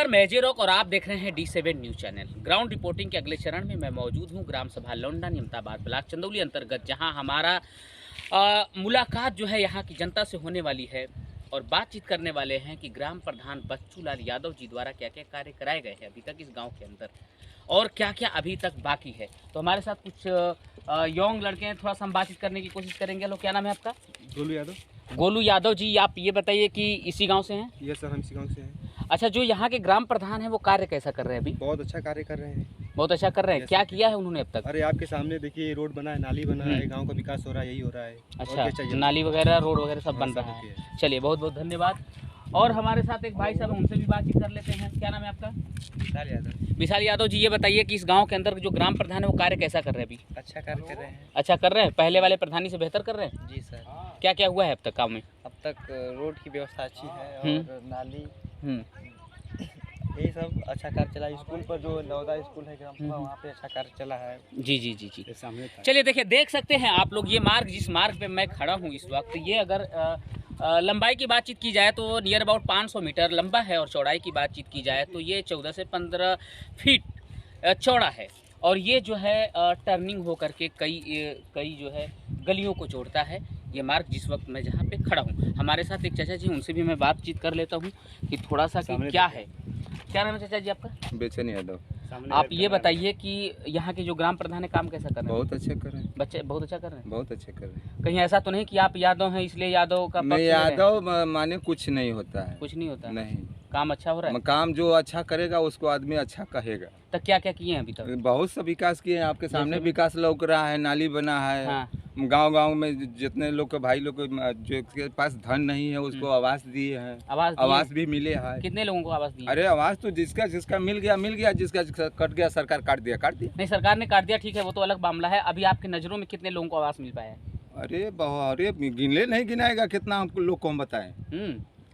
नमस्कार, मैं अजय रॉक और आप देख रहे हैं D7 news channel. Ground reporting के अगले चरण में मैं मौजूद हूं ग्राम सभा लौंडा नियमताबाद ब्लॉक चंदौली अंतर्गत, जहां हमारा मुलाकात जो है यहाँ की जनता से होने वाली है और बातचीत करने वाले हैं कि ग्राम प्रधान बच्चू लाल यादव जी द्वारा क्या क्या कार्य कराए गए हैं अभी तक इस गाँव के अंदर और क्या क्या अभी तक बाकी है। तो हमारे साथ कुछ यंग लड़के हैं, थोड़ा सा हम बातचीत करने की कोशिश करेंगे। हेलो, क्या नाम है आपका? गोलू यादव। गोलू यादव जी, आप ये बताइए कि इसी गांव से हैं? यस सर, हम इसी गाँव से हैं। अच्छा, जो यहाँ के ग्राम प्रधान हैं वो कार्य कैसा कर रहे हैं अभी? बहुत अच्छा कार्य कर रहे हैं। बहुत अच्छा कर रहे हैं। Yes, क्या sir. किया है उन्होंने अब तक? अरे आपके सामने देखिए, रोड बना है, नाली बना है, गांव का विकास हो रहा है, यही हो रहा है। और क्या अच्छा, चाहिए? नाली वगैरह, रोड वगैरह सब हाँ, बन सब रहा होती है। है। चलिए, बहुत बहुत धन्यवाद। और हमारे साथ एक भाई साहब, उनसे भी बातचीत कर लेते हैं। क्या नाम है आपका? विशाल यादव। विशाल यादव जी, ये बताइए कि इस गांव के अंदर जो ग्राम प्रधान है वो कार्य कैसा कर रहे हैं अभी? अच्छा कार्य कर रहे हैं। अच्छा कर रहे हैं, पहले वाले प्रधानी से बेहतर कर रहे हैं? जी सर। क्या क्या हुआ है अब तक काम में? अब तक रोड की व्यवस्था अच्छी है और नाली, यही सब अच्छा कार्य चला। स्कूल पर जो नवोदय स्कूल है ग्राम सभा, वहाँ पे अच्छा कार्य चला है। जी जी जी जी, सामने। चलिए देखिए, देख सकते हैं आप लोग ये मार्ग, जिस मार्ग पे मैं खड़ा हूँ इस वक्त, ये अगर लंबाई की बातचीत की जाए तो नियर अबाउट 500 मीटर लंबा है और चौड़ाई की बातचीत की जाए तो ये 14 से 15 फीट चौड़ा है। और ये जो है टर्निंग हो करके कई जो है गलियों को जोड़ता है ये मार्ग, जिस वक्त मैं जहाँ पे खड़ा हूँ। हमारे साथ एक चाचा जी, उनसे भी मैं बातचीत कर लेता हूँ कि थोड़ा सा कि क्या है। क्या नाम है चाचा जी आपका? बेचन यादव। आप ये बताइए कि यहाँ के जो ग्राम प्रधान है काम कैसा कर रहे हैं? बहुत अच्छे कर रहे हैं। बच्चे बहुत अच्छा कर रहे हैं। बहुत अच्छे कर रहे हैं। कहीं ऐसा तो नहीं कि आप यादव हैं इसलिए यादव का नहीं, पक्ष ले रहे हैं? यादव माने कुछ नहीं होता है। कुछ नहीं होता? नहीं, काम अच्छा हो रहा है? काम जो अच्छा करेगा उसको आदमी अच्छा कहेगा। तो क्या क्या किए हैं अभी तक? बहुत सा विकास किए हैं, आपके सामने जैसे? विकास लौक रहा है, नाली बना है। हाँ। गांव में जितने लोग के भाई लोग जो के पास धन नहीं है उसको आवास दिए हैं। आवास भी मिले हैं। कितने लोगों को आवास दिए? अरे आवास तो जिसका जिसका मिल गया, जिसका कट गया सरकार काट दिया। नहीं, सरकार ने काट दिया, ठीक है, वो तो अलग मामला है। अभी आपकी नज़रों में कितने लोगों को आवास मिल पाया है? अरे गिनले नहीं गिनाएगा कितना हमको लोग को हम बताएं।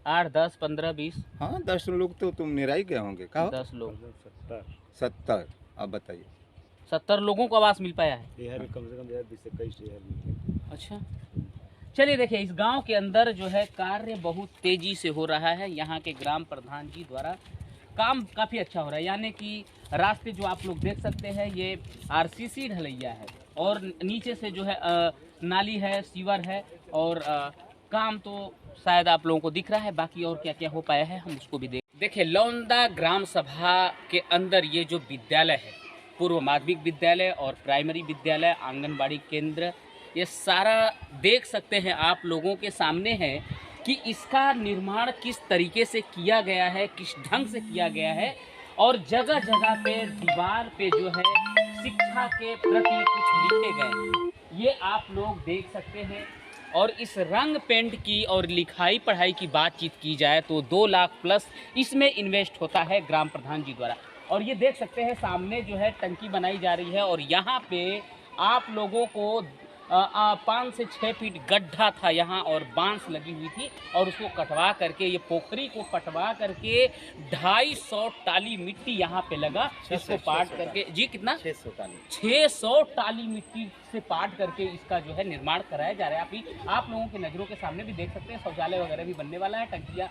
8, 10, 15, 20? हाँ, 10 लोग तो तुम निराई गए होंगे। कहा 10 लोग? 70। अब बताइए, 70 लोगों को आवास मिल पाया है? कम से कम 20 से 21। अच्छा, चलिए देखिए, इस गांव के अंदर जो है कार्य बहुत तेजी से हो रहा है। यहाँ के ग्राम प्रधान जी द्वारा काम काफ़ी अच्छा हो रहा है। यानी कि रास्ते जो आप लोग देख सकते हैं ये RCC ढलैया है और नीचे से जो है नाली है, सीवर है और काम तो शायद आप लोगों को दिख रहा है। बाकी और क्या क्या हो पाया है हम उसको भी देखिए। लौंडा ग्राम सभा के अंदर ये जो विद्यालय है, पूर्व माध्यमिक विद्यालय और प्राइमरी विद्यालय, आंगनबाड़ी केंद्र, ये सारा देख सकते हैं आप लोगों के सामने है कि इसका निर्माण किस तरीके से किया गया है, किस ढंग से किया गया है। और जगह जगह पे दीवार पे जो है शिक्षा के प्रति कुछ लिखे गए, ये आप लोग देख सकते हैं। और इस रंग पेंट की और लिखाई पढ़ाई की बातचीत की जाए तो 2 लाख प्लस इसमें इन्वेस्ट होता है ग्राम प्रधान जी द्वारा। और ये देख सकते हैं सामने जो है टंकी बनाई जा रही है और यहाँ पे आप लोगों को 5 से 6 फीट गड्ढा था यहाँ और बांस लगी हुई थी और उसको कटवा करके, ये पोखरी को पटवा करके 250 टाली मिट्टी यहाँ पे लगा। इसको पाट करके जी कितना 600 टाली मिट्टी से पाट करके इसका जो है निर्माण कराया जा रहा है। अभी आप लोगों के नज़रों के सामने भी देख सकते हैं शौचालय वगैरह भी बनने वाला है, टंकियाँ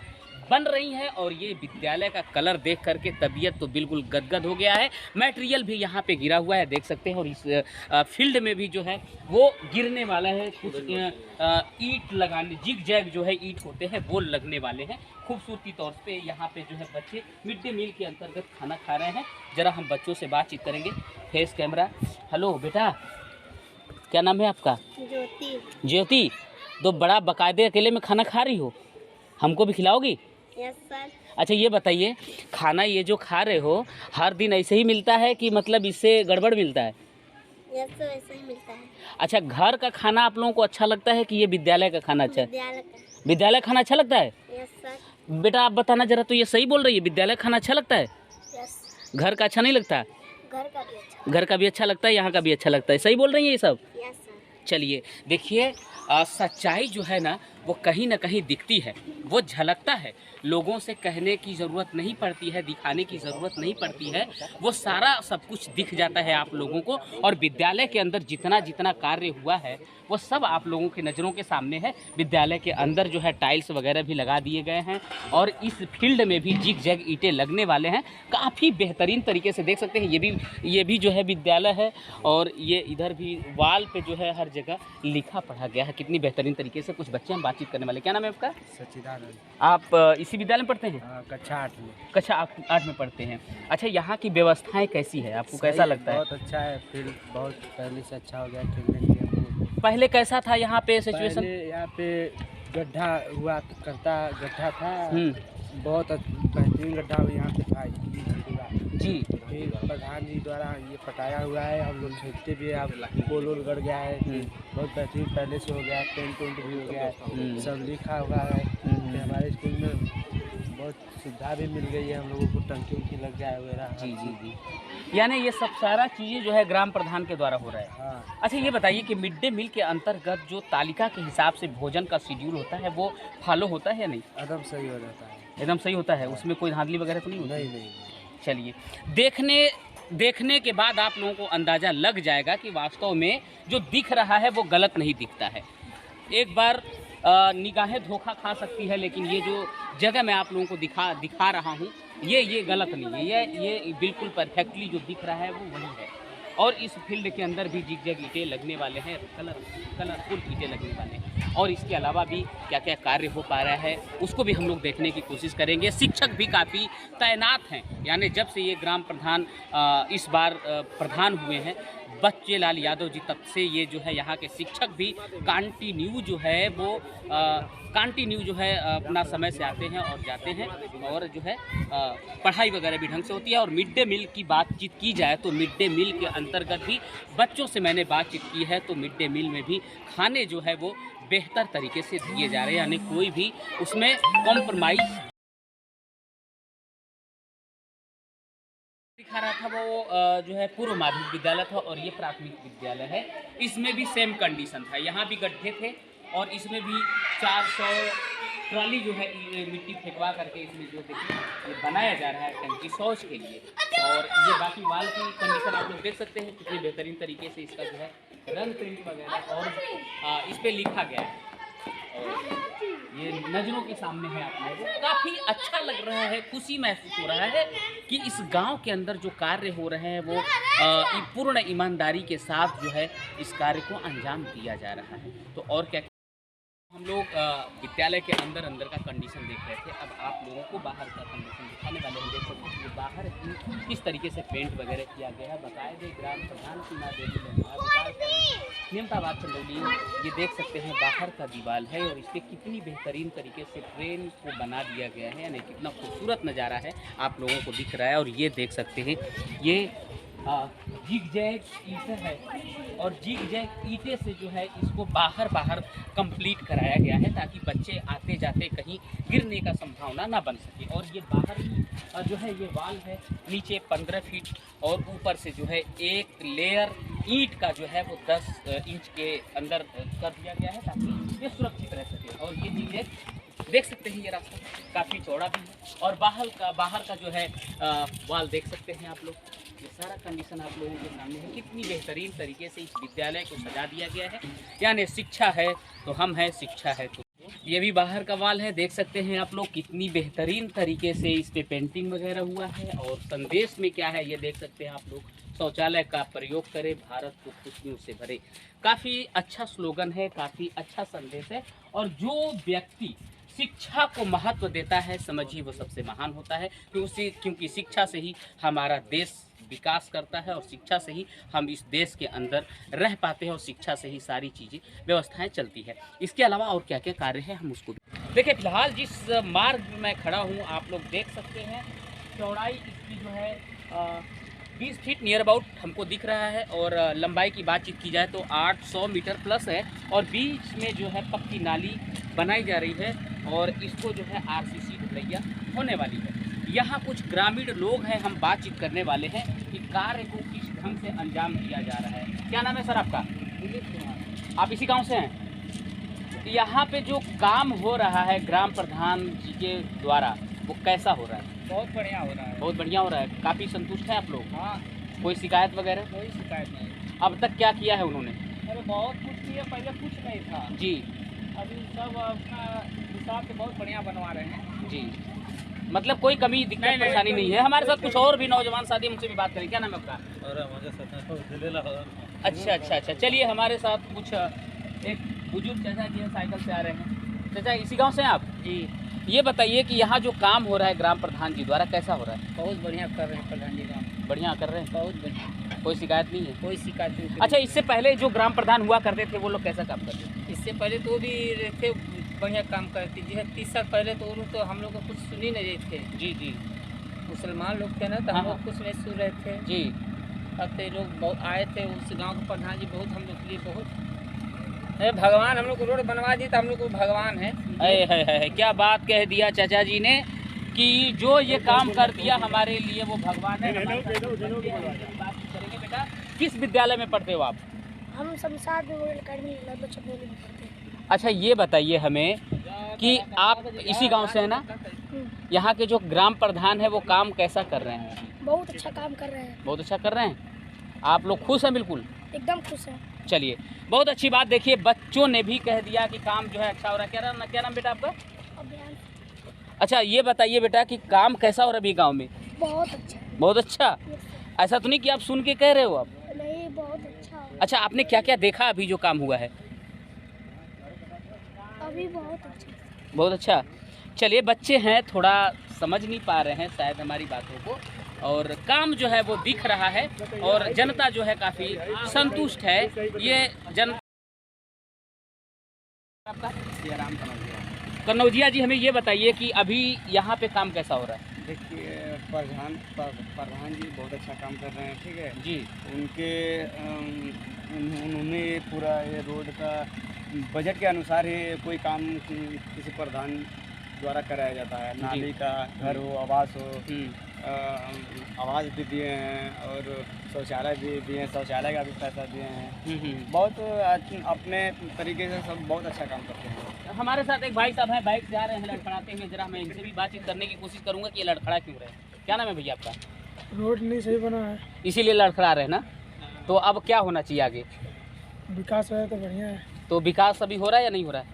बन रही हैं। और ये विद्यालय का कलर देख करके तबीयत तो बिल्कुल गदगद हो गया है। मटेरियल भी यहाँ पे गिरा हुआ है, देख सकते हैं। और इस फील्ड में भी जो है वो गिरने वाला है। कुछ ईंट लगाने, जिग जैग जो है ईंट होते हैं वो लगने वाले हैं। खूबसूरती तौर पे यहाँ पे जो है बच्चे मिड डे मील के अंतर्गत खाना खा रहे हैं। ज़रा हम बच्चों से बातचीत करेंगे। Face camera. हेलो बेटा, क्या नाम है आपका? ज्योति। ज्योति, तो बड़ा बाकायदे अकेले में खाना खा रही हो, हमको भी खिलाओगी? Yes sir. अच्छा ये बताइए, खाना ये जो खा रहे हो हर दिन ऐसे ही मिलता है कि मतलब इससे गड़बड़ मिलता है? यस सर, ऐसे ही मिलता है। अच्छा, घर का खाना आप लोगों को अच्छा लगता है कि ये विद्यालय का खाना अच्छा है? विद्यालय खाना अच्छा लगता है? Yes sir. बेटा आप बताना जरा, तो ये सही बोल रही है, विद्यालय खाना अच्छा लगता है? यस। घर का अच्छा नहीं लगता? घर का भी अच्छा। घर का भी अच्छा लगता है, यहाँ का भी अच्छा लगता है, सही बोल रही है ये सब? Yes sir. चलिए देखिए, सच्चाई जो है ना वो कहीं ना कहीं दिखती है, वो झलकता है। लोगों से कहने की ज़रूरत नहीं पड़ती है, दिखाने की ज़रूरत नहीं पड़ती है, वो सारा सब कुछ दिख जाता है आप लोगों को। और विद्यालय के अंदर जितना जितना कार्य हुआ है वो सब आप लोगों की नज़रों के सामने है। विद्यालय के अंदर जो है टाइल्स वगैरह भी लगा दिए गए हैं और इस फील्ड में भी जिग जैग ईंटें लगने वाले हैं। काफ़ी बेहतरीन तरीके से देख सकते हैं। ये भी जो है विद्यालय है और ये इधर भी वाल पे जो है हर जगह लिखा पढ़ा गया है कितनी बेहतरीन तरीके से। कुछ बच्चे हम बातचीत करने वाले। क्या नाम है आपका? सच्चिदानंद। आप इसी विद्यालय में पढ़ते हैं? कक्षा 8 में। कक्षा 8 में पढ़ते हैं। अच्छा, यहाँ की व्यवस्थाएं कैसी है, आपको कैसा लगता है? बहुत अच्छा है, फील्ड बहुत पहले से अच्छा हो गया खेलने के लिए। पहले कैसा था यहाँ पे सिचुएशन? यहाँ पे गड्ढा गड्ढा था, बहुत बेहतरीन गड्ढा यहाँ पे था जी। फिर प्रधान जी द्वारा ये पटाया हुआ है, हम लोग खेलते भी हैं। अब पोल वोल गड़ गया है, बहुत बेहतरीन पहले से हो गया है, पेंट भी हो गया है, सब लिखा हुआ है। फिर हमारे स्कूल में बहुत सुविधा भी मिल गई है, हम लोगों को टंकी उंकी लग गया वगैरह। जी। यानी ये सब सारा चीज़ें जो है ग्राम प्रधान के द्वारा हो रहा है। हाँ। अच्छा, ये बताइए कि मिड डे मील के अंतर्गत जो तालिका के हिसाब से भोजन का शेड्यूल होता है वो फॉलो होता है या नहीं? एकदम सही हो जाता है। एकदम सही होता है, उसमें कोई धांधली वगैरह तो नहीं होती? नहीं। चलिए, देखने के बाद आप लोगों को अंदाज़ा लग जाएगा कि वास्तव में जो दिख रहा है वो गलत नहीं दिखता है। एक बार निगाहें धोखा खा सकती है, लेकिन ये जो जगह मैं आप लोगों को दिखा रहा हूँ ये गलत नहीं है। ये बिल्कुल परफेक्टली जो दिख रहा है वो वही है। और इस फील्ड के अंदर भी जिग जैग ईंटें लगने वाले हैं, कलरफुल ईंटें लगने वाले हैं। और इसके अलावा भी क्या क्या कार्य हो पा रहा है उसको भी हम लोग देखने की कोशिश करेंगे। शिक्षक भी काफ़ी तैनात हैं, यानी जब से ये ग्राम प्रधान इस बार प्रधान हुए हैं बच्चे लाल यादव जी, तब से ये जो है यहाँ के शिक्षक भी कंटिन्यू जो है अपना समय से आते हैं और जाते हैं। और जो है पढ़ाई वगैरह भी ढंग से होती है। और मिड डे मील की बातचीत की जाए तो मिड डे मील के अंतर्गत भी बच्चों से मैंने बातचीत की है तो मिड डे मील में भी खाने जो है वो बेहतर तरीके से दिए जा रहे हैं, यानी कोई भी उसमें कॉम्प्रोमाइज़ दिखा रहा था। वो जो है पूर्व माध्यमिक विद्यालय था और ये प्राथमिक विद्यालय है। इसमें भी सेम कंडीशन था, यहाँ भी गड्ढे थे और इसमें भी 400 ट्रॉली जो है मिट्टी फेंकवा करके इसमें जो देखिए ये बनाया जा रहा है टंकी शौच के लिए। और ये बाकी वाल की कंडीशन आप लोग देख सकते हैं कितनी बेहतरीन तरीके से इसका जो है रंग प्रिंट वगैरह और इस पर लिखा गया है। और ये नज़रों के सामने है आप लोगों को, काफ़ी अच्छा लग रहा है, खुशी महसूस हो रहा है कि इस गांव के अंदर जो कार्य हो रहे हैं वो पूर्ण ईमानदारी के साथ जो है इस कार्य को अंजाम दिया जा रहा है। तो और क्या हम लोग विद्यालय के अंदर का कंडीशन देख रहे थे, अब आप लोगों को बाहर का कंडीशन दिखाने वाले हैं। देख सकते हैं कि बाहर किस तरीके से पेंट वगैरह किया गया है। बाकायदे ग्राम प्रधान सीमा देवी नियमताबाद चंदौली, ये देख सकते हैं बाहर का दीवार है और इस पर कितनी बेहतरीन तरीके से ट्रेन को बना दिया गया है, यानी कितना खूबसूरत नज़ारा है आप लोगों को दिख रहा है। और ये देख सकते हैं ये जिग जैग ईंटें है और जिग जैग ईंटें से जो है इसको बाहर कंप्लीट कराया गया है ताकि बच्चे आते जाते कहीं गिरने का संभावना ना बन सके। और ये बाहर जो है ये वाल है, नीचे 15 फीट और ऊपर से जो है एक लेयर ईंट का जो है वो 10 इंच के अंदर कर दिया गया है ताकि ये सुरक्षित रह सके। और ये जिग जैग देख सकते हैं, ये रास्ता काफ़ी चौड़ा भी है और बाहर का जो है वाल देख सकते हैं आप लोग। ये सारा कंडीशन आप लोगों के सामने है, कितनी बेहतरीन तरीके से इस विद्यालय को सजा दिया गया है। यानी शिक्षा है तो हम हैं, शिक्षा है तो ये भी बाहर का वाल है, देख सकते हैं आप लोग कितनी बेहतरीन तरीके से इस पे पेंटिंग वगैरह हुआ है। और संदेश में क्या है ये देख सकते हैं आप लोग, शौचालय का प्रयोग करें, भारत को खुशियों से भरे। काफ़ी अच्छा स्लोगन है, काफ़ी अच्छा संदेश है। और जो व्यक्ति शिक्षा को महत्व देता है समझिए वो सबसे महान होता है, क्योंकि शिक्षा से ही हमारा देश विकास करता है और शिक्षा से ही हम इस देश के अंदर रह पाते हैं और शिक्षा से ही सारी चीज़ें व्यवस्थाएं चलती है। इसके अलावा और क्या क्या कार्य है हम उसको देखिए। फिलहाल जिस मार्ग में मैं खड़ा हूँ आप लोग देख सकते हैं, चौड़ाई इसकी जो है 20 फीट नियर अबाउट हमको दिख रहा है और लंबाई की बातचीत की जाए तो 800 मीटर प्लस है। और बीच में जो है पक्की नाली बनाई जा रही है और इसको जो है RCC ढलैया होने वाली है। यहाँ कुछ ग्रामीण लोग हैं, हम बातचीत करने वाले हैं कि कार्य को किस ढंग से अंजाम दिया जा रहा है। क्या नाम है सर आपका? आप इसी गांव से हैं? यहाँ पे जो काम हो रहा है ग्राम प्रधान जी के द्वारा वो कैसा हो रहा है? बहुत बढ़िया हो रहा है। बहुत बढ़िया हो रहा है। काफ़ी संतुष्ट हैं आप लोग? हाँ, कोई शिकायत वगैरह? कोई शिकायत नहीं। अब तक क्या किया है उन्होंने? अरे बहुत कुछ किया, पहले कुछ नहीं था। जी अभी सब अपना हिसाब से बहुत बढ़िया बनवा रहे हैं। जी, मतलब कोई कमी दिक्कत नहीं, परेशानी नहीं है। हमारे साथ कुछ और भी नौजवान साथी उनसे भी बात करें। क्या नाम है आपका? अच्छा, चलिए हमारे साथ कुछ एक बुजुर्ग चाचा जी हैं, साइकिल से आ रहे हैं। चाचा इसी गांव से हैं आप? जी, ये बताइए कि यहाँ जो काम हो रहा है ग्राम प्रधान जी द्वारा कैसा हो रहा है? बहुत बढ़िया कर रहे हैं प्रधान जी काम। बढ़िया कर रहे हैं, बहुत बढ़िया, कोई शिकायत नहीं है? कोई शिकायत नहीं। अच्छा, इससे पहले जो ग्राम प्रधान हुआ करते थे वो लोग कैसा काम करते थे? इससे पहले तो वो भी थे, बढ़िया काम करती जी। 30 साल पहले तो वो तो हम लोग को कुछ सुन ही नहीं रहे थे। जी जी मुसलमान लोग थे ना, तो हाँ, हम लोग कुछ नहीं सुन रहे थे। जी। अब तो ये लोग बहुत आए थे, उस गांव के प्रधान जी बहुत हम लोग के लिए बहुत भगवान, हम लोग को रोड बनवा दी तो हम लोग को भगवान है। है क्या बात कह दिया चाचा जी ने कि जो ये काम कर दिया हमारे लिए वो भगवान है। बात करेंगे बेटा, किस विद्यालय में पढ़ते हो आप? हम Shamshad memorial academy London Chandauli में पढ़ते हैं। अच्छा, ये बताइए हमें कि आप इसी गांव से हैं ना? यहाँ के जो ग्राम प्रधान है वो काम कैसा कर रहे हैं? बहुत अच्छा काम कर रहे हैं, बहुत अच्छा कर रहे हैं। आप लोग खुश हैं? बिल्कुल एकदम खुश हैं। चलिए, बहुत अच्छी बात। देखिए बच्चों ने भी कह दिया कि काम जो है अच्छा हो रहा है। क्या नाम बेटा आपका? अभियान अच्छा, ये बताइए बेटा कि काम कैसा हो रहा है अभी गाँव में? बहुत अच्छा। बहुत अच्छा। Yes sir. ऐसा तो नहीं कि आप सुन के कह रहे हो आप? नहीं, बहुत अच्छा। अच्छा, आपने क्या क्या देखा अभी जो काम हुआ है? अभी बहुत अच्छा। बहुत अच्छा। चलिए, बच्चे हैं, थोड़ा समझ नहीं पा रहे हैं शायद हमारी बातों को, और काम जो है वो दिख रहा है और जनता जो है काफ़ी संतुष्ट है। ये जन आपका कन्नौजिया जी, हमें ये बताइए कि अभी यहाँ पे काम कैसा हो रहा है? देखिए, प्रधान जी बहुत अच्छा काम कर रहे हैं, ठीक है जी उनके उन्होंने पूरा ये रोड का बजट के अनुसार ही कोई काम किसी प्रधान द्वारा कराया जाता है। नाली का, घर हो, आवास हो, आवास भी दिए हैं और शौचालय भी दिए हैं, शौचालय का भी पैसा दिए हैं। बहुत अपने तरीके से सब बहुत अच्छा काम करते हैं। हमारे साथ एक भाई साहब हैं, बाइक से आ रहे हैं लड़खड़ाते हुए। जरा मैं इनसे भी बातचीत करने की कोशिश करूंगा कि ये लड़खड़ा क्यों रहे। क्या नाम है भैया आपका? रोड नहीं सही बना है, इसीलिए लड़खड़ा रहे ना? तो अब क्या होना चाहिए आगे? विकास है तो बढ़िया है। तो विकास अभी हो रहा है या नहीं हो रहा है?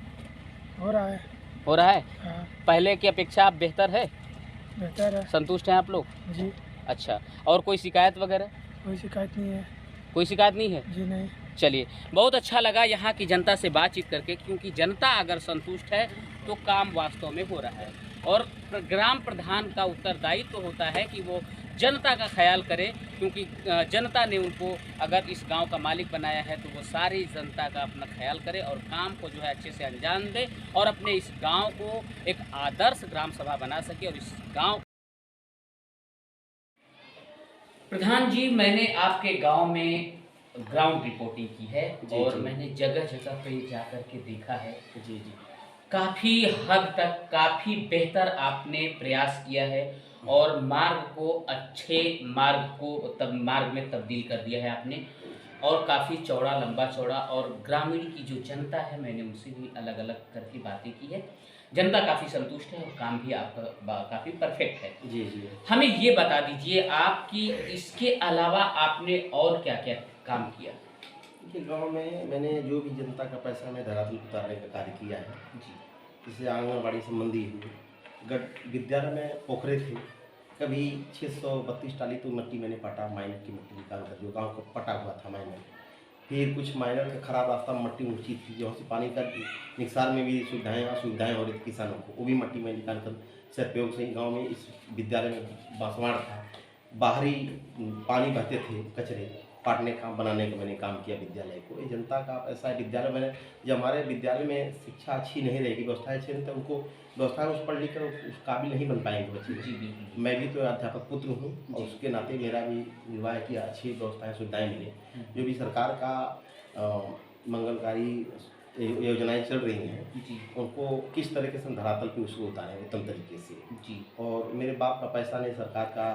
हो रहा है। हो रहा है। हाँ, पहले की अपेक्षा अब बेहतर है? बेहतर है संतुष्ट हैं आप लोग? जी। अच्छा, और कोई शिकायत वगैरह? कोई शिकायत नहीं है कोई शिकायत नहीं है? जी। नहीं। चलिए, बहुत अच्छा लगा यहाँ की जनता से बातचीत करके, क्योंकि जनता अगर संतुष्ट है तो काम वास्तव में हो रहा है। और ग्राम प्रधान का उत्तरदायित्व तो होता है कि वो जनता का ख्याल करे, क्योंकि जनता ने उनको अगर इस गांव का मालिक बनाया है तो वो सारी जनता का अपना ख्याल करे और काम को जो है अच्छे से अंजाम दे और अपने इस गांव को एक आदर्श ग्राम सभा बना सके। और इस गांव प्रधान जी, मैंने आपके गांव में ग्राउंड रिपोर्टिंग की है और मैंने जगह जगह पे जा कर के देखा है। जी जी। काफ़ी हद तक काफ़ी बेहतर आपने प्रयास किया है और मार्ग को अच्छे मार्ग में तब्दील कर दिया है आपने, और काफ़ी चौड़ा, लंबा चौड़ा। और ग्रामीण की जो जनता है, मैंने उनसे भी अलग अलग करके बातें की है। जनता काफ़ी संतुष्ट है और काम भी आपका काफ़ी परफेक्ट है। जी जी। हमें ये बता दीजिए आप कि इसके अलावा आपने और क्या क्या काम किया? देखिए, गांव में मैंने जो भी जनता का पैसा में धरातल उतारने का कार्य किया है, जी जैसे आंगनबाड़ी संबंधी हुई, विद्यालय में पोखरे थे, कभी 632 टाली तो मिट्टी मैंने पाटा, माइनर की मिट्टी निकाल कर, जो गांव को पटा हुआ था माइनर। फिर कुछ माइनर का खराब रास्ता में मट्टी ऊँची थी, जहाँ से पानी का निकसार में भी असुविधाएँ हो रही थी किसानों को, वो भी मट्टी में निकाल कर सदुपयोग से गाँव में इस विद्यालय में बांसवाड़ था, बाहरी पानी बहते थे, कचरे पाटने का बनाने का मैंने काम किया विद्यालय को। ये जनता का ऐसा विद्यालय मैंने, जब हमारे विद्यालय में शिक्षा अच्छी नहीं रहेगी, व्यवस्था अच्छी नहीं, तो उनको व्यवस्था में पढ़ लिख कर उस काबिल नहीं बन पाएंगे बच्चे। जी बिल्कुल। मैं भी तो अध्यापक पुत्र हूँ और उसके नाते मेरा भी निर्वाह की अच्छी व्यवस्थाएं सुविधाएं मिले। जो भी सरकार का मंगलकारी योजनाएं चल रही हैं जी उनको किस तरीके से धरातल पे उसको उतारें उत्तम तरीके से। जी। और मेरे बाप का पैसा नहीं, सरकार का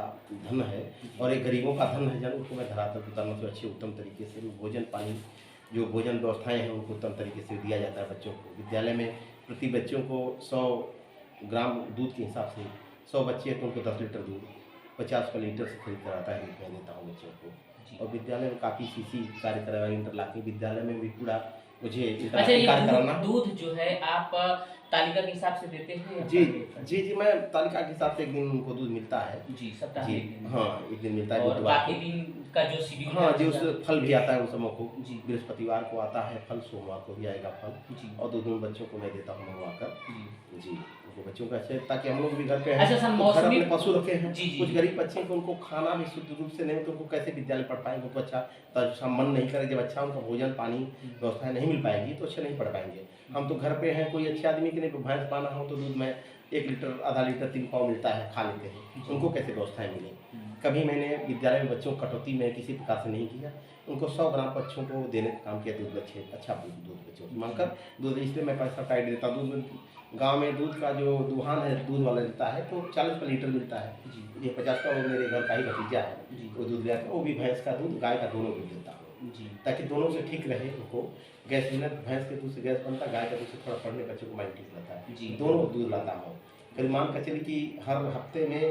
धन है और एक गरीबों का धन है, जन उसको मैं धरातल पे उतारना तो अच्छे उत्तम तरीके से भोजन पानी जो भोजन व्यवस्थाएं हैं उनको उत्तम तरीके से दिया जाता है बच्चों को। विद्यालय में प्रति बच्चों को 100 ग्राम दूध के हिसाब से 100 बच्चे हैं तो उनको 10 लीटर दूध 50 लीटर से खरीद कर आता है, मैं देता हूँ बच्चों को। और विद्यालय में काफ़ी सीसी कार्य कराया, इंटरलॉकिंग विद्यालय में भी पूरा मुझे अच्छा, ये कार्य कराना। दूध जो है आप तालिका के हिसाब से देते हैं या जी पर जी जी, मैं तालिका के हिसाब से एक दिन उनको दूध मिलता है जी सप्ताह जी। में एक दिन? हाँ, एक दिन मिलता है और बुधवार बाकी को। दिन का जो शेड्यूल हाँ है जी, उसका? उस फल भी आता है उन समय को जी। बृहस्पतिवार को आता है फल, सोमवार को भी आएगा फल, जी और दो बच्चों को मैं देता हूँ मंगवा कर जी जी। उनको बच्चों का अच्छे, ताकि हम लोग भी घर पे हैं, अच्छा सर, तो घर मौसमी अपने पशु रखे हैं, जी, जी, कुछ जी। गरीब बच्चे हैं, उनको खाना भी शुद्ध रूप से नहीं, तो उनको कैसे विद्यालय पढ़ पाएंगे, उनको अच्छा तो मन नहीं करे, जब अच्छा उनको भोजन पानी व्यवस्था नहीं मिल पाएगी तो अच्छे नहीं पढ़ पाएंगे। हम तो घर पे हैं, कोई अच्छे आदमी के लिए भैंस पाना हो तो दूध में 1 लीटर आधा लीटर 3 पाव मिलता है, खा लेते हैं, उनको कैसे व्यवस्थाएं मिले। कभी मैंने विद्यालय में बच्चों को कटौती में किसी प्रकार से नहीं किया, उनको 100 ग्राम बच्चों को देने का काम किया, दूध बच्चे अच्छा दूध बच्चों को मांगकर दूध, इसलिए मैं पैसा टाइट देता हूँ। दूध गांव में दूध का जो दुहान है दूध वाला देता है तो 40 रुपये लीटर मिलता है जी। 50 का, वो मेरे घर का ही भतीजा है वो दूध ले आता है, वो भी भैंस का दूध गाय का दोनों दूध देता हूँ जी, ताकि दोनों से ठीक रहे। उनको गैस मिलना, भैंस के दूध से गैस बनता है, गाय का दूध से थोड़ा पढ़ने बच्चों को माइंड ठीक रहता है जी। दोनों दूध लाता हूँ। फिर मान कर चलिए कि हर हफ्ते में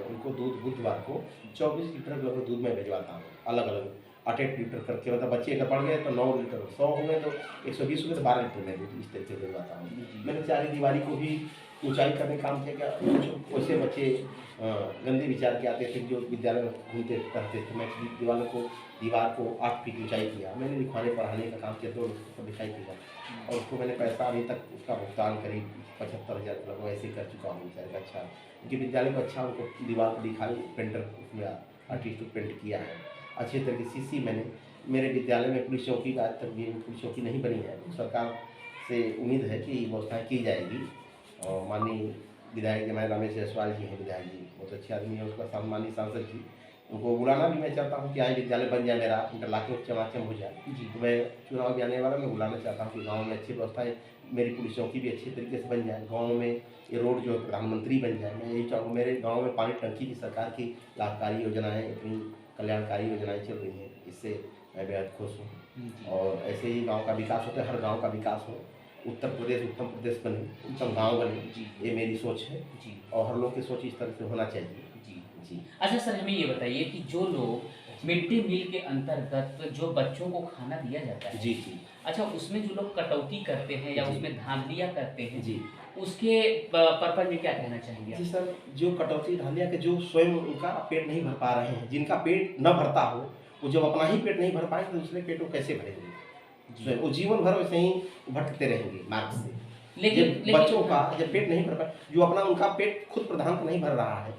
उनको दूध बुधवार को 24 लीटर लगभग दूध में भिजवाता हूँ, अलग अलग 8-8 लीटर करके, मतलब बच्चे अगर बढ़ गए तो 9 लीटर, 100 हो गए तो 120 हो गए तो 12 लीटर में दूध इस तरीके से भिजवाता हूँ। मैंने चारी दीवारी को भी ऊंचाई करने का काम किया। क्या कुछ वैसे बच्चे गंदे विचार के आते थे जो विद्यालय में घूमते रहते थे, मैं दीवार को 8 फीट ऊंचाई किया, मैंने लिखवाने पढ़ाने का काम किया, 2 लोगों को दिखाई दिया, और उसको मैंने पैसा अभी तक उसका भुगतान करीब 75,000 लगभग ऐसे कर चुका हूँ बेचारे। अच्छा उनके विद्यालय को अच्छा उनको दीवार को दिखाई, पेंटर उसमें आर्टिस्ट को पेंट किया है अच्छे तरीके से। सीसी मैंने मेरे विद्यालय में पुलिस चौकी आज तक भी पुलिस चौकी नहीं बनी है, सरकार से उम्मीद है कि व्यवस्थाएँ की जाएगी। और माननीय विधायक जमाय रमेश जायसवाल जी हैं, विधायक जी बहुत अच्छे आदमी हैं, उसका सम्मानीय सांसद जी, उनको बुलाना भी मैं चाहता हूँ कि आए विद्यालय बन जाए, मेरा इंटरलॉकिंग चमाचम हो जाए जी। तो मैं चुनाव भी आने वाला, मैं बुलाना चाहता हूँ कि गाँव में अच्छी व्यवस्थाएँ, मेरी पुलिस चौकी भी अच्छे तरीके से बन जाए, गाँव में ये रोड जो है प्रधानमंत्री बन जाए। मैं यही चाहूँ, मेरे गाँव में पानी टंकी की सरकार की लाभकारी योजनाएँ, इतनी कल्याणकारी योजनाएँ चल रही हैं, इससे मैं बेहद खुश हूँ। और ऐसे ही गाँव का विकास होता है, हर गाँव का विकास हो, उत्तर प्रदेश उत्तम प्रदेश बने, उत्तम गाँव बने, ये मेरी सोच है जी। और हर लोग की सोच इस तरह से होना चाहिए जी जी। अच्छा सर, हमें ये बताइए कि जो लोग मिड डे मील के अंतर्गत जो बच्चों को खाना दिया जाता है जी जी, अच्छा, उसमें जो लोग कटौती करते हैं या जी। उसमें धांधलियाँ करते हैं जी उसके पर्पज में क्या कहना चाहेंगे जी सर, जो कटौती धांधलिया के जो स्वयं उनका पेट नहीं भर पा रहे हैं, जिनका पेट न भरता हो, वो जब अपना ही पेट नहीं भर पाए तो दूसरे पेट को कैसे भरेंगे? स्वयं वो जीवन भर वैसे ही भटकते रहेंगे मार्ग से। लेकिन बच्चों का जब पेट नहीं भर पाए, जो अपना उनका पेट खुद प्रधान नहीं भर रहा है,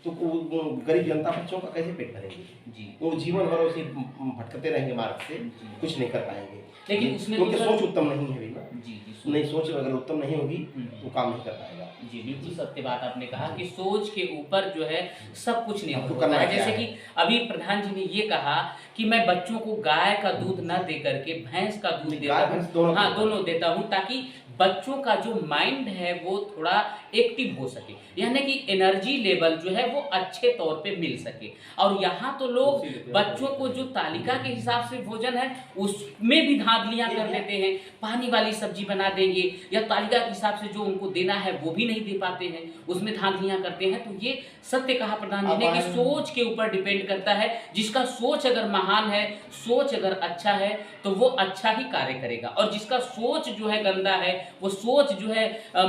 तो वो गरीब जनता बच्चों का कैसे पेट भरेंगे जी? वो जीवन भर उसे भटकते रहेंगे मार्ग से, कुछ नहीं कर पाएंगे। लेकिन उसमें क्योंकि सोच उत्तम नहीं है भैया जी जी, नहीं सोच अगर उत्तम नहीं होगी तो काम नहीं कर पाएगा जी। बिल्कुल सत्य बात आपने कहा कि सोच के ऊपर जो है सब कुछ निर्भर होता करना है। जैसे कि अभी प्रधान जी ने ये कहा कि मैं बच्चों को गाय का दूध न दे करके भैंस का दूध देता हूँ, हाँ दोनों देता हूँ, ताकि बच्चों का जो माइंड है वो थोड़ा एक्टिव हो सके, यानी कि एनर्जी लेवल जो है वो अच्छे तौर पे मिल सके। और यहाँ तो लोग बच्चों को जो तालिका के हिसाब से भोजन है उसमें भी धांधलियाँ कर देते हैं, पानी वाली सब्जी बना देंगे या तालिका के हिसाब से जो उनको देना है वो भी नहीं दे पाते हैं, उसमें धांधलियाँ करते हैं। तो ये सत्य कहा प्रधान जी ने कि सोच के ऊपर डिपेंड करता है। जिसका सोच अगर महान है, सोच अगर अच्छा है तो वो अच्छा ही कार्य करेगा, और जिसका सोच जो है गंदा है, वो सोच जो है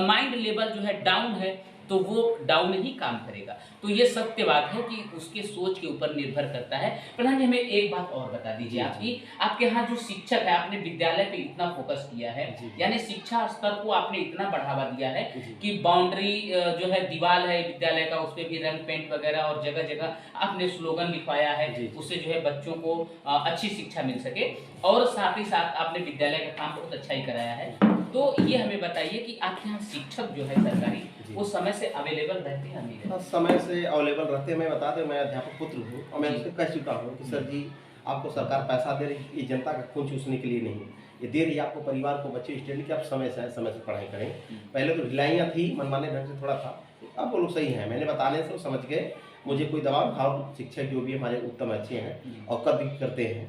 माइंड लेवल जो है डाउन है, तो वो डाउन ही काम करेगा। तो ये सत्य बात है कि उसके सोच के ऊपर निर्भर करता है। प्रधान जी हमें एक बात और बता दीजिए, आपके यहाँ जो शिक्षक है, आपने विद्यालय पे इतना फोकस किया है, यानी शिक्षा स्तर को आपने इतना बढ़ावा दिया है कि बाउंड्री जो है दीवार है विद्यालय का, उस पर भी रंग पेंट वगैरह और जगह जगह आपने स्लोगन लिखवाया है, उससे जो है बच्चों को अच्छी शिक्षा मिल सके, और साथ ही साथ आपने विद्यालय का काम बहुत अच्छा ही कराया है। तो ये हमें बताइए कि आपके यहाँ शिक्षक जो है सरकारी वो समय से अवेलेबल रहते हैं नहीं रहते? समय से अवेलेबल रहते हैं। मैं बता दें, मैं अध्यापक पुत्र हूँ और मैं उससे कह चुका हूँ कि सर जी आपको सरकार पैसा दे रही, ये जनता का खून चूसने के लिए नहीं, ये दे रही है आपको परिवार को, बच्चे स्टडी के आप समय से पढ़ाई करें। पहले तो ढिलाइयाँ थी, मनमाने ढंग से थोड़ा था, अब वो लोग सही हैं, मैंने बताने से वो समझ गए, मुझे कोई दबाव भाव, शिक्षक जो भी हमारे उत्तम अच्छे हैं और कद भी करते हैं।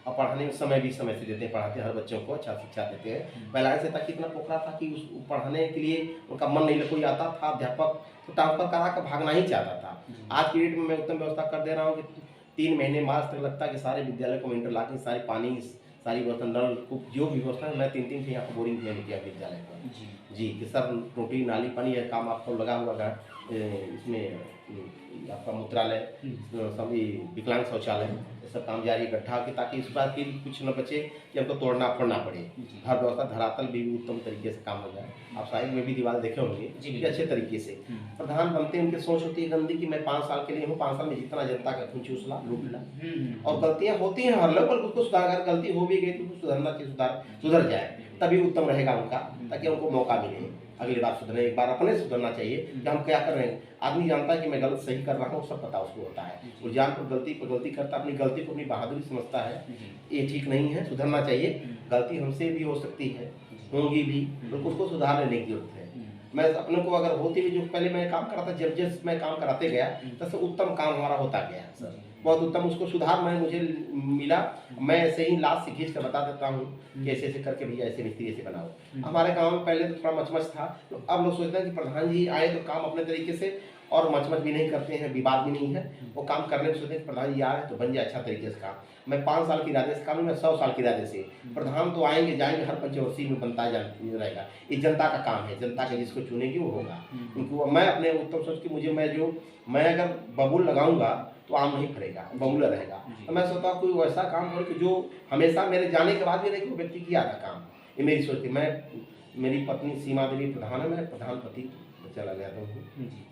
और पढ़ाने में समय भी समय से देते हैं, पढ़ाते हैं, हर बच्चों को अच्छा शिक्षा देते हैं। पहला ऐसे तक इतना पोखरा था कि उस पढ़ाने के लिए उनका मन नहीं, कोई आता था अध्यापक तो ट्रांसफर करा कर भागना ही चाहता था। आज की डेट में मैं उत्तम व्यवस्था कर दे रहा हूँ कि 3 महीने मार्च तक लगता है कि सारे विद्यालय को इंटर ला के सारी पानी, सारी व्यवस्था, नल, जो भी व्यवस्था है, मैं 3-3 से यहाँ पर बोरिंग मैंने किया विद्यालय पर जी कि सर टोटी नाली पानी यह काम आपको लगा हुआ है। इसमें आपका मूत्रालय, सभी विकलांग शौचालय, ये सब काम जारी है, गड्ढा की, ताकि इस बार की कुछ न बचे कि हमको तोड़ना फोड़ना पड़े। हर व्यवस्था धरातल भी उत्तम तरीके से काम हो जाए। आप साइड में भी दीवार देखे होंगे कि अच्छे तरीके से प्रधान बनते हैं, उनकी सोच होती है गंदी कि मैं 5 साल के लिए हूँ, 5 साल में जितना जनता का खून चूस ला, लूट ला, और गलतियाँ होती हैं हर लेवल, उसको सुधार, अगर गलती हो भी गई तो उसको सुधरना चाहिए, सुधर जाए तभी उत्तम रहेगा उनका, ताकि उनको मौका मिले अगली बार सुधरने। एक बार अपने सुधरना चाहिए कि हम क्या कर रहे हैं। आदमी जानता है कि मैं गलत सही कर रहा हूँ, सब पता उसको होता है, वो जान पर गलती करता, अपनी गलती को अपनी बहादुरी समझता है, ये ठीक नहीं है, सुधरना चाहिए। गलती हमसे भी हो सकती है, होंगी भी, तो उसको सुधार लेने की जरूरत है। मैं अपने को अगर होती भी, जो पहले मैं काम कराता, जब मैं काम कराते गया तब से उत्तम काम हमारा होता गया सर, बहुत उत्तम। उसको सुधार मुझे मिला। मैं ऐसे ही लास्ट से खींच कर बता देता हूँ कि ऐसे ऐसे करके भैया ऐसे मिस्त्री ऐसे बनाओ। हमारे गांव में पहले तो थोड़ा मचमच था, तो अब लोग सोचते हैं कि प्रधान जी आए तो काम अपने तरीके से, और मचमच भी नहीं करते हैं, विवाद भी नहीं है, वो काम करने में सोचते हैं कि प्रधान जी आ रहे हैं तो बन जाए अच्छा तरीके से काम। मैं 5 साल की इरादे से काम नहीं, मैं 100 साल की इरादे से। प्रधान तो आएंगे जाएंगे, हर पंचवर्षीय में बनता रहेगा। ये जनता का काम है, जनता के जिसको चुनेगी वो होगा। उनको मैं अपने उत्तम सोच के मैं अगर बबूल लगाऊंगा तो आम नहीं फरेगा, बबूला रहेगा। तो मैं सोचता हूँ कोई वैसा काम करो कि जो हमेशा मेरे जाने के बाद भी रहे कि वो व्यक्ति किया था काम। ये मेरी सोच थी। मेरी पत्नी सीमा देवी प्रधान है, मैं प्रधान पति चला गया था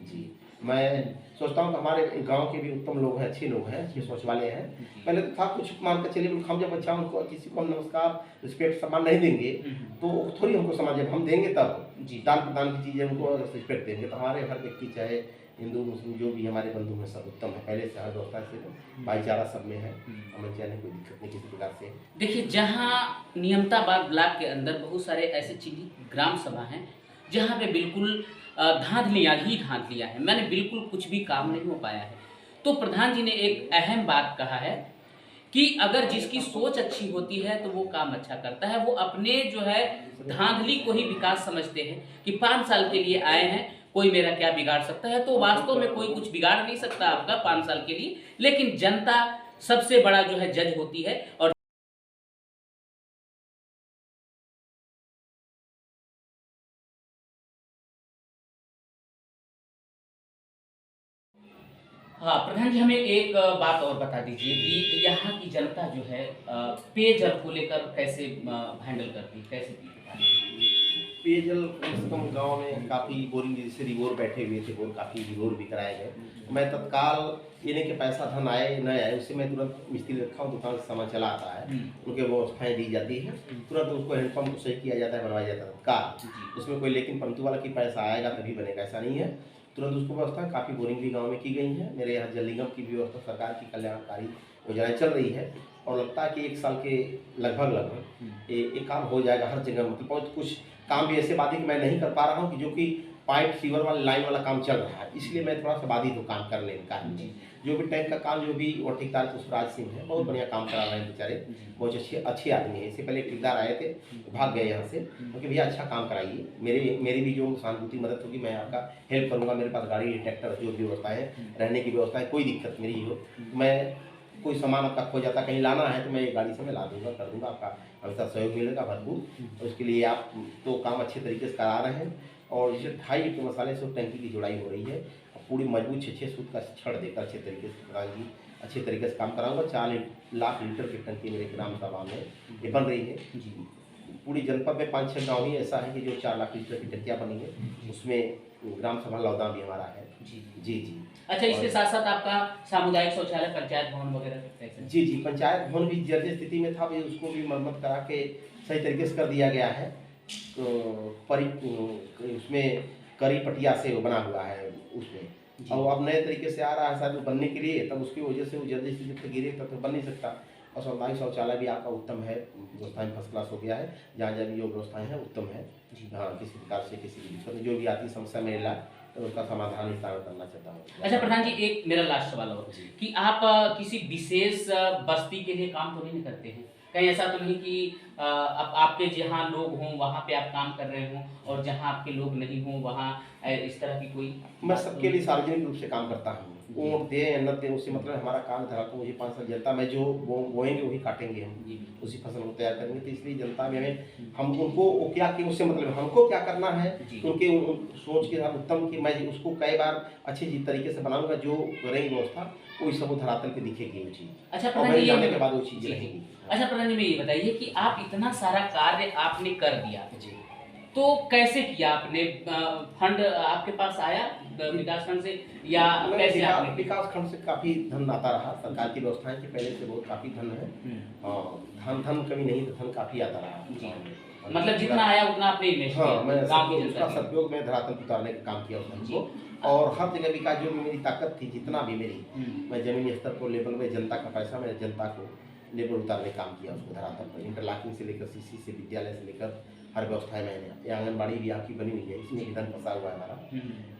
जी। मैं सोचता हूँ कि हमारे गांव के भी उत्तम लोग हैं, अच्छे लोग हैं, अच्छे सोच वाले हैं। पहले तो था कुछ मान कर चलिए, हम जब बच्चा उनको किसी को हम नमस्कार रिस्पेक्ट सम्मान नहीं देंगे तो थोड़ी हमको समाज, जब हम देंगे तब दान प्रदान की चीज़ें उनको रिस्पेक्ट देंगे। तो हमारे हर व्यक्ति, चाहे हिंदू मुस्लिम जो भी हमारे बंधु हैं, सब उत्तम है, पहले से हर व्यवस्था से भाईचारा सब में है, हमें चाहे कोई दिक्कत नहीं किसी प्रकार से। देखिए, जहाँ नियमताबाद ब्लॉक के अंदर बहुत सारे ऐसे चिन्हित ग्राम सभा हैं जहाँ पे बिल्कुल धांधलियाँ ही धांधलियाँ हैं, मैंने बिल्कुल कुछ भी काम नहीं हो पाया है। तो प्रधान जी ने एक अहम बात कहा है कि अगर जिसकी सोच अच्छी होती है तो वो काम अच्छा करता है। वो अपने जो है धांधली को ही विकास समझते हैं कि 5 साल के लिए आए हैं, कोई मेरा क्या बिगाड़ सकता है। तो वास्तव में कोई कुछ बिगाड़ नहीं सकता आपका 5 साल के लिए, लेकिन जनता सबसे बड़ा जो है जज होती है। और हाँ प्रधान जी, हमें एक बात और बता दीजिए कि यहाँ की जनता जो है पेयजल को लेकर कैसे हैंडल करती है, कैसे पीती है? पेयजल कम से कम गाँव में काफ़ी बोरिंग, जैसे रिवोर बैठे हुए थे, बोर काफ़ी रिवोर भी कराए गए। मैं तत्काल ये नहीं कि पैसा धन आए न आए, उससे मैं तुरंत मिस्त्री रखा हूँ, दुकान से सामान चला आता है, उनके व्यवस्थाएँ दी जाती है, तुरंत उसको हैंडपम्प को सही किया जाता है, बनवाया जाता है तत्काल उसमें कोई। लेकिन पंतु वाला की पैसा आएगा तभी बनेगा, ऐसा नहीं है। तुरंत उसको व्यवस्था काफ़ी बोरिंग भी गाँव में की गई है। मेरे यहाँ जल निगम की भी व्यवस्था, सरकार की कल्याणकारी योजनाएँ चल रही है, और लगता है कि 1 साल के लगभग ये काम हो जाएगा हर जगह। मतलब बहुत कुछ काम भी ऐसे बाधित मैं नहीं कर पा रहा हूँ कि जो कि पाइप सीवर वाला लाइन वाला काम चल रहा है, इसलिए मैं थोड़ा सा बाधित हूँ काम करने का। जो भी टैंक का काम, जो भी और ठेकेदार पुष्पराज सिंह है, बहुत बढ़िया काम करा रहे हैं बेचारे, बहुत अच्छे आदमी हैं। इससे पहले ठेकेदार आए थे, भाग गए यहाँ से, क्योंकि भैया अच्छा काम कराइए, मेरी भी जो सहानुभूति मदद होगी मैं आपका हेल्प करूँगा। मेरे पास गाड़ी, ट्रैक्टर, जो भी व्यवस्था है, रहने की व्यवस्था है, कोई दिक्कत मेरी हो, मैं कोई सामान आपका खो जाता, कहीं लाना है तो मैं एक गाड़ी से मैं ला दूंगा, कर दूंगा, आपका हमेशा सहयोग मिलेगा भरपूर। तो उसके लिए आप तो काम अच्छे तरीके से करा रहे हैं। और जैसे 2.5 ईंट मसाले से टंकी की जुड़ाई हो रही है, पूरी मजबूत 6 सूत का छड़ देकर अच्छे तरीके से प्रधान जी अच्छे तरीके से काम कराऊंगा। 4 लाख लीटर की टंकी मेरे ग्राम सभा में ये बन रही है जी। पूरी जनपद में 5-6 गाँव ही ऐसा है कि जो 4 लाख लीटर की टंकियाँ बनी है, उसमें ग्राम सभा लौदा भी हमारा है जी। अच्छा, इसके साथ साथ आपका सामुदायिक शौचालय, पंचायत भवन वगैरह कैसे? जी, पंचायत भवन भी जर्जर स्थिति में था, भी उसको भी मरम्मत करा के सही तरीके से कर दिया गया है। तो उसमें करी पटिया से वो बना हुआ है उसमें, और अब नए तरीके से आ रहा है शायद बनने के लिए, तब उसकी वजह से वो जल्दी से जब तक गिरे तब तो बन नहीं सकता। और सामुदायिक शौचालय भी आपका उत्तम है, व्यवस्थाएँ फर्स्ट क्लास हो गया है, जहाँ जहाँ भी जो व्यवस्थाएँ हैं उत्तम है। हाँ, किसी प्रकार से किसी भी दिक्कत जो भी आती समस्या में ला उसका समाधान इस तरह करना चाहता हूँ। अच्छा प्रधान जी, एक मेरा लास्ट सवाल और कि आप किसी विशेष बस्ती के लिए काम तो नहीं करते हैं? कहीं ऐसा तो नहीं कि अब आपके जहाँ लोग हों वहाँ पे आप काम कर रहे हों और जहाँ आपके लोग नहीं हों वहाँ इस तरह की कोई? मैं सबके लिए सार्वजनिक रूप से काम करता हूँ। वोट दे या न दे उससे मतलब हमारा काम धरा को मुझे 5 साल जनता में जो बोएंगे वही काटेंगे हम, उसी फसल को तैयार करेंगे। तो इसलिए जनता में हम उनको वो क्या कि उससे मतलब हमको क्या करना है उनके सोच के साथ उत्तम कि मैं उसको कई बार अच्छी तरीके से बनाऊंगा, जो करेंगे व्यवस्था वो सब धरातल पे दिखेगी वो चीज़। अच्छा और मेरे जाने के बाद वो चीज़ रहेगी। अच्छा प्रधान जी, मैं ये बताइए कि आप इतना सारा कार्य आपने कर दिया जी, तो कैसे किया आपने? फंड आपके पास आया विकास फंड से या कैसे आपने? विकास खंड से काफ़ी धन आता रहा। सरकार की व्यवस्थाएं कि पहले से बहुत काफ़ी धन है और धन कमी नहीं तो धन काफ़ी आता रहा जी। मतलब जितना आया उतना आपने इन्वेस्ट किया? हाँ, मैं गाँव की उसका जनता के सदुपयोग में धरातल पर उतारने का काम किया उस धन जी। को। और हर जगह विकास जो भी मेरी ताकत थी, जितना भी मेरी, मैं जमीनी स्तर को लेवल में जनता का पैसा मैंने जनता को लेवल उतारने का काम किया उसको धरातल पर। इंटरलॉकिंग से लेकर सीसी से विद्यालय से लेकर हर व्यवस्थाएं मैंने, ये आंगनबाड़ी भी आपकी बनी हुई है, इसमें भी धन फंसा हुआ है हमारा।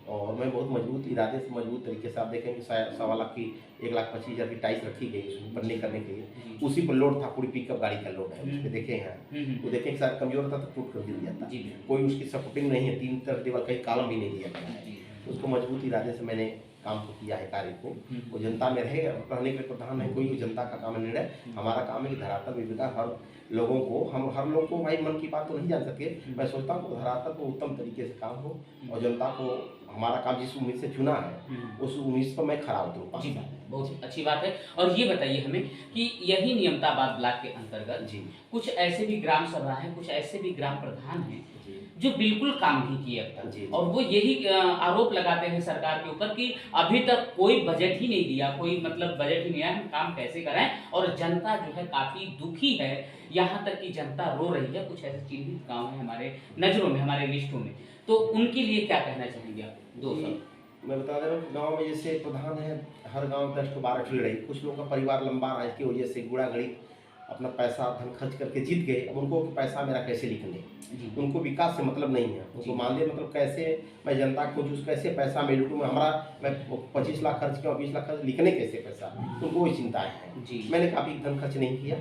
और मैं बहुत मजबूत इरादे से मजबूत तरीके से आप देखेंगे 1.25 लाख की 1,25,000 की टाइल्स रखी गई उसमें बनने करने के लिए। उसी पर लोड था, पूरी पिकअप गाड़ी का लोड है उस पर देखे हैं। वो देखें शायद कमजोर था तो टूट कर गिर जाता, कोई उसकी सपोर्टिंग नहीं है, 3 तरफ दीवार कहीं कॉलम भी नहीं दिया गया है। उसको मजबूत इरादे से मैंने काम को किया है कार्य को। वो जनता में रहेगा, रहने के लिए प्रधान है कोई जनता का काम निर्णय। हमारा काम है कि धरातल विविधता हर लोगों को, हम हर लोग को भाई मन की बात तो नहीं जान सके। मैं सोचता हूँ धरातल को उत्तम तरीके से काम हो और जनता को हमारा काम जिस उम्मीद से चुना है उस उम्मीद पर मैं खरा उतरूँ। जी, बहुत अच्छी बात है। और ये बताइए हमें कि यही नियमताबाद ब्लॉक के अंतर्गत जी कुछ ऐसे भी ग्राम सभा हैं, कुछ ऐसे भी ग्राम प्रधान हैं जो बिल्कुल काम नहीं किए अब तक, और वो यही आरोप लगाते हैं सरकार के ऊपर कि अभी तक कोई बजट ही नहीं दिया, कोई मतलब बजट ही नहीं आया, हम काम कैसे कराएं। और जनता जो है काफ़ी दुखी है, यहाँ तक कि जनता रो रही है। कुछ ऐसे चिन्हित गाँव हैं हमारे नज़रों में, हमारे लिस्टों में, तो उनके लिए क्या कहना चाहेंगे आप? 2 शब्द। मैं बता दे रहा हूँ गाँव में जैसे प्रधान है, हर गाँव 10 to 12 फील्ड है। कुछ लोगों का परिवार लंबा रहा, इसकी वजह से गुड़ा घड़ी अपना पैसा धन खर्च करके जीत गए। अब उनको पैसा मेरा कैसे लिखने, उनको विकास से मतलब नहीं है, उनको मानदेय मतलब कैसे मैं जनता को जो कैसे पैसा मैं लूटूँ, मैं 25 लाख खर्च किया 20 लाख खर्च, लिखने कैसे पैसा, उनको वही चिंताएं हैं। मैंने काफ़ी धन खर्च नहीं किया।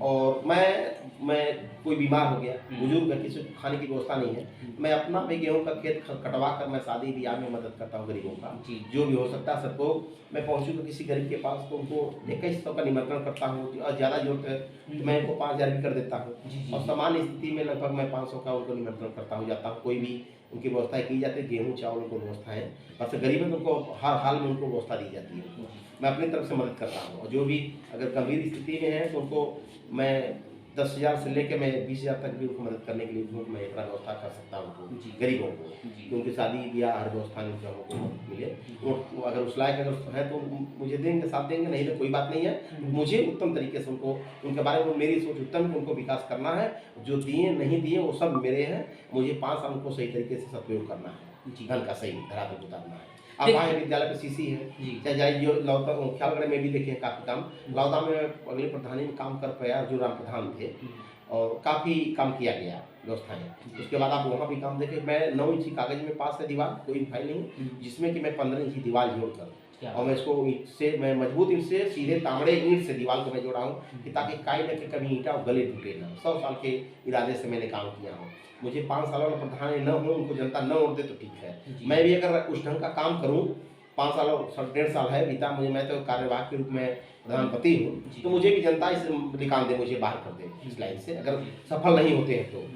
और मैं कोई बीमार हो गया, बुजुर्ग है, किसी को खाने की व्यवस्था नहीं है, मैं अपना भी गेहूँ का खेत कटवा कर मैं शादी ब्याह में मदद करता हूँ गरीबों का। जो भी हो सकता है सबको मैं पहुँचूँगा किसी गरीब के पास तो उनको 2100 का निमंत्रण करता हूँ। और ज़्यादा जरूरत है तो मैं उनको 5000 भी कर देता हूँ। और सामान्य स्थिति में लगभग मैं 500 का उनको निमंत्रण करता हूँ, जाता हूँ। कोई भी उनकी व्यवस्था की जाती है, गेहूँ चावल उनको व्यवस्था है, बस गरीब है तो उनको हर हाल में उनको व्यवस्था दी जाती है। मैं अपनी तरफ से मदद करता हूँ। और जो भी अगर गंभीर स्थिति में है तो उनको मैं 10,000 से लेकर मैं 20,000 तक भी उनको मदद करने के लिए मैं इतना व्यवस्था कर सकता हूँ गरीबों को, क्योंकि शादी ब्याह हर व्यवस्था में उनको मिले। वो अगर उस लायक अगर है तो मुझे देंगे, साथ देंगे, नहीं तो कोई बात नहीं है। मुझे उत्तम तरीके से उनको उनके बारे में मेरी सोच उत्तम है, उनको विकास करना है। जो दिए नहीं दिए वो सब मेरे हैं, मुझे 5 साल उनको सही तरीके से सदुपयोग करना है, धन का सही धरातल उतारना है। आप आए विद्यालय पे सीसी है, चाहे जाइए जो लौता ख्यालगढ़ में भी देखे काफ़ी काम, लौता में अगले प्रधानी में काम कर पाया जो राम प्रधान थे और काफ़ी काम किया गया व्यवस्थाएं। उसके बाद आप वहाँ भी काम देखें। मैं 9 इंची कागज में पास है दीवार, कोई फाइल नहीं, जिसमें कि मैं 15 इंची दीवार जोड़कर और मैं इसको ईंट से मैं मजबूत ईंट से सीधे तांबड़े ईंट से दीवार को मैं जोड़ा हूँ कि ताकि काई न के कभी ईंटा गले टूटे ना। 100 साल के इरादे से मैंने काम किया हूँ। मुझे 5 साल वाला प्रधान न हो, उनको जनता न वोट दे तो ठीक है। मैं भी अगर उस ढंग का काम करूँ, 5 साल और 1.5 साल है बीता मुझे, मैं तो कार्यवाहक के रूप में प्रधानपति हूँ, तो मुझे भी जनता इस निकाल दे, मुझे बाहर कर दे इस लाइन से। अगर सफल नहीं होते हैं तो,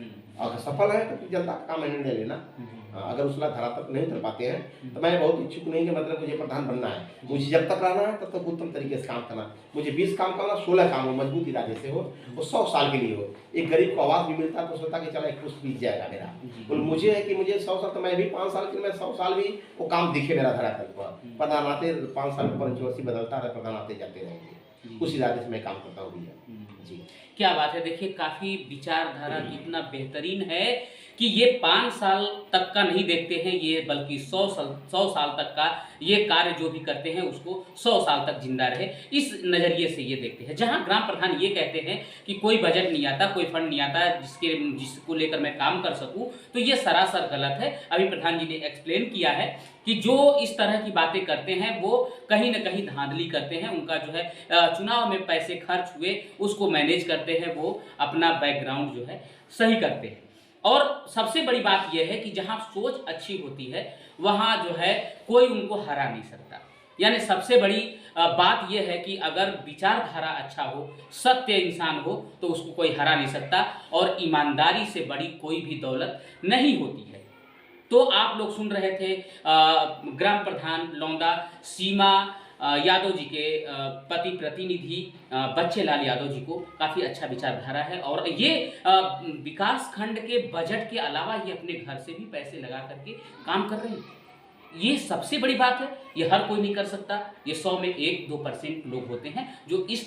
अगर सफल है तो जनता का काम है निर्णय लेना। अगर उस धरातल नहीं उतर पाते हैं तो मैं बहुत इच्छुक नहीं कि मतलब मुझे प्रधान बनना है। मुझे जब तक रहना है तब तक उत्तम तरीके से काम करना। मुझे 20 काम करना, 16 काम हो, मजबूत इरादे से हो, वो 100 साल के लिए हो। एक गरीब को आवास भी मिलता है तो सोचता कि चला एक कुछ बीत जाएगा मेरा। और मुझे है कि मुझे 100 साल, तो मैं भी 5 साल के लिए, मैं 100 साल भी वो काम दिखे मेरा धरातल पर। प्रधान आते 5 साल में पंचवर्षीय बदलता रहे, प्रधान आते जाते रहेंगे, उस इरादे से मैं काम करता हूँ भैया जी। क्या बात है। देखिए काफ़ी विचारधारा इतना बेहतरीन है कि ये 5 साल तक का नहीं देखते हैं ये, बल्कि 100 साल तक का ये कार्य जो भी करते हैं उसको 100 साल तक जिंदा रहे, इस नज़रिए से ये देखते हैं। जहां ग्राम प्रधान ये कहते हैं कि कोई बजट नहीं आता, कोई फंड नहीं आता जिसको लेकर मैं काम कर सकूं, तो ये सरासर गलत है। अभी प्रधान जी ने एक्सप्लेन किया है कि जो इस तरह की बातें करते हैं वो कहीं ना कहीं धांधली करते हैं। उनका जो है चुनाव में पैसे खर्च हुए उसको मैनेज करते हैं, वो अपना बैकग्राउंड जो है सही करते हैं। और सबसे बड़ी बात यह है कि जहां सोच अच्छी होती है वहां जो है कोई उनको हरा नहीं सकता। यानी सबसे बड़ी बात यह है कि अगर विचारधारा अच्छा हो, सत्य इंसान हो, तो उसको कोई हरा नहीं सकता, और ईमानदारी से बड़ी कोई भी दौलत नहीं होती है। तो आप लोग सुन रहे थे ग्राम प्रधान लौंडा सीमा यादव जी के पति प्रतिनिधि बच्चेलाल यादव जी को काफ़ी अच्छा विचारधारा है, और ये विकास खंड के बजट के अलावा ये अपने घर से भी पैसे लगा करके काम कर रहे हैं। ये सबसे बड़ी बात है, ये हर कोई नहीं कर सकता, ये 100 में 1-2% लोग होते हैं जो इस